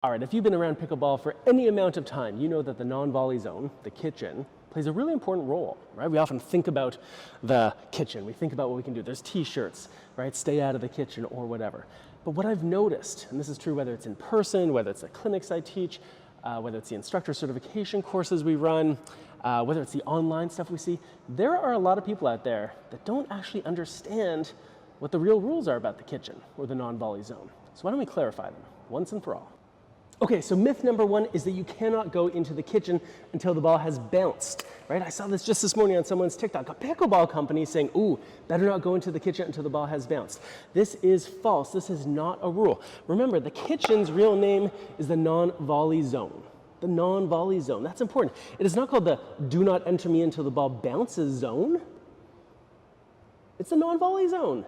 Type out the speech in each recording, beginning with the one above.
All right, if you've been around pickleball for any amount of time, you know that the non-volley zone, the kitchen, plays a really important role, right? We often think about the kitchen. We think about what we can do. There's t-shirts, right? Stay out of the kitchen or whatever. But what I've noticed, and this is true whether it's in person, whether it's the clinics I teach, whether it's the instructor certification courses we run, whether it's the online stuff we see, there are a lot of people out there that don't actually understand what the real rules are about the kitchen or the non-volley zone. So why don't we clarify them once and for all? Okay, so myth number one is that you cannot go into the kitchen until the ball has bounced, right? I saw this just this morning on someone's TikTok, a pickleball company saying, ooh, better not go into the kitchen until the ball has bounced. This is false. This is not a rule. Remember, the kitchen's real name is the non-volley zone. The non-volley zone, that's important. It is not called the do not enter me until the ball bounces zone. It's the non-volley zone.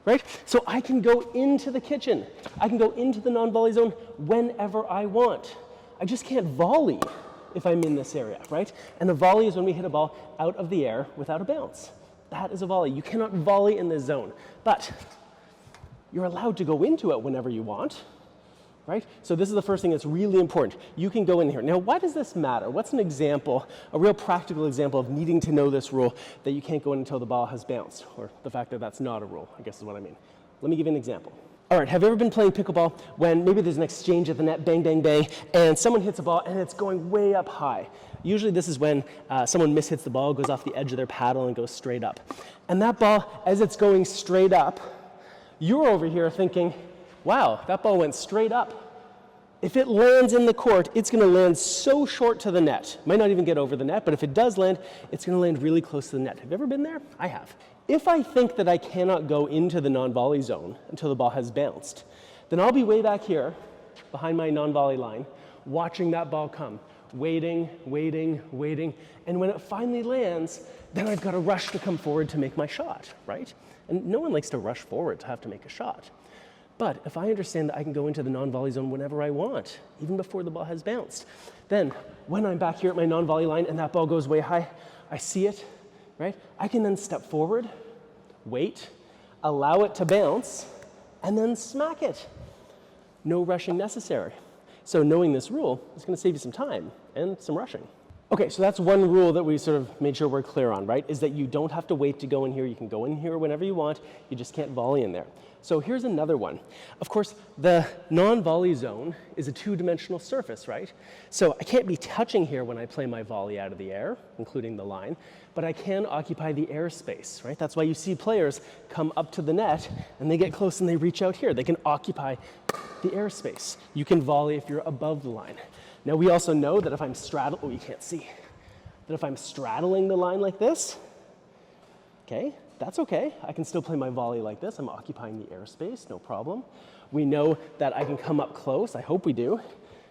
Right? So I can go into the kitchen. I can go into the non-volley zone whenever I want. I just can't volley if I'm in this area, right? And a volley is when we hit a ball out of the air without a bounce. That is a volley. You cannot volley in this zone, but you're allowed to go into it whenever you want, right? So this is the first thing that's really important. You can go in here. Now, why does this matter? What's an example, a real practical example of needing to know this rule that you can't go in until the ball has bounced, or the fact that that's not a rule, I guess is what I mean. Let me give you an example. All right, have you ever been playing pickleball when maybe there's an exchange at the net, bang, bang, bang, and someone hits a ball and it's going way up high? Usually this is when someone mishits the ball, goes off the edge of their paddle and goes straight up. And that ball, as it's going straight up, you're over here thinking, wow, that ball went straight up. If it lands in the court, it's going to land so short to the net. Might not even get over the net, but if it does land, it's going to land really close to the net. Have you ever been there? I have. If I think that I cannot go into the non-volley zone until the ball has bounced, then I'll be way back here, behind my non-volley line, watching that ball come, waiting, waiting, waiting, and when it finally lands, then I've got to rush to come forward to make my shot, right? And no one likes to rush forward to have to make a shot. But if I understand that I can go into the non-volley zone whenever I want, even before the ball has bounced, then when I'm back here at my non-volley line and that ball goes way high, I see it, right? I can then step forward, wait, allow it to bounce, and then smack it. No rushing necessary. So knowing this rule is going to save you some time and some rushing. Okay, so that's one rule that we sort of made sure we're clear on, right? Is that you don't have to wait to go in here. You can go in here whenever you want. You just can't volley in there. So here's another one. Of course, the non-volley zone is a two-dimensional surface, right? So I can't be touching here when I play my volley out of the air, including the line, but I can occupy the airspace, right? That's why you see players come up to the net and they get close and they reach out here. They can occupy the airspace. You can volley if you're above the line. Now we also know that if I'm straddling, oh, you can't see, that if I'm straddling the line like this, okay, that's okay. I can still play my volley like this. I'm occupying the airspace, no problem. We know that I can come up close. I hope we do,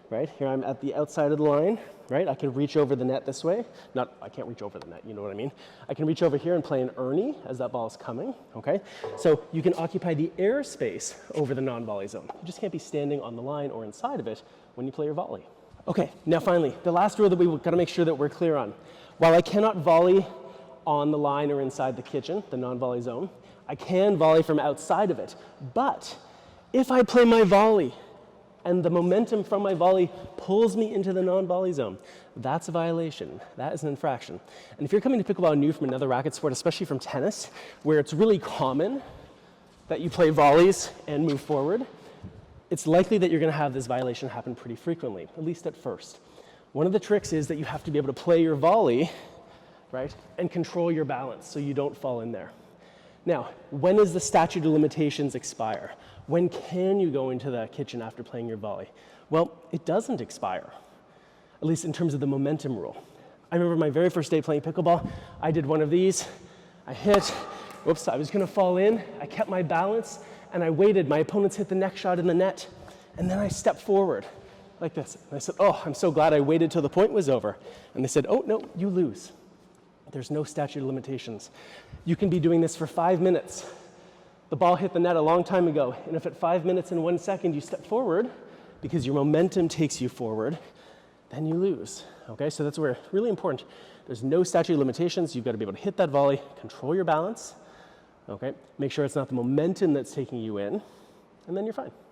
right? Here I'm at the outside of the line, right? I can reach over the net this way. I can't reach over the net, you know what I mean? I can reach over here and play an Ernie as that ball is coming, okay? So you can occupy the airspace over the non-volley zone. You just can't be standing on the line or inside of it when you play your volley. Okay, now finally, the last rule that we've got to make sure that we're clear on. While I cannot volley on the line or inside the kitchen, the non-volley zone, I can volley from outside of it. But if I play my volley and the momentum from my volley pulls me into the non-volley zone, that's a violation. That is an infraction. And if you're coming to pickleball new from another racket sport, especially from tennis, where it's really common that you play volleys and move forward, it's likely that you're going to have this violation happen pretty frequently, at least at first. One of the tricks is that you have to be able to play your volley, right, and control your balance so you don't fall in there. Now, when does the statute of limitations expire? When can you go into the kitchen after playing your volley? Well, it doesn't expire, at least in terms of the momentum rule. I remember my very first day playing pickleball, I did one of these. I hit, whoops, I was going to fall in. I kept my balance, and I waited. My opponents hit the next shot in the net, and then I stepped forward like this. And I said, oh, I'm so glad I waited till the point was over. And they said, oh, no, you lose. There's no statute of limitations. You can be doing this for 5 minutes. The ball hit the net a long time ago, and if at 5 minutes and 1 second you step forward, because your momentum takes you forward, then you lose. Okay, so that's where it's really important. There's no statute of limitations. You've got to be able to hit that volley, control your balance, okay? Make sure it's not the momentum that's taking you in, and then you're fine.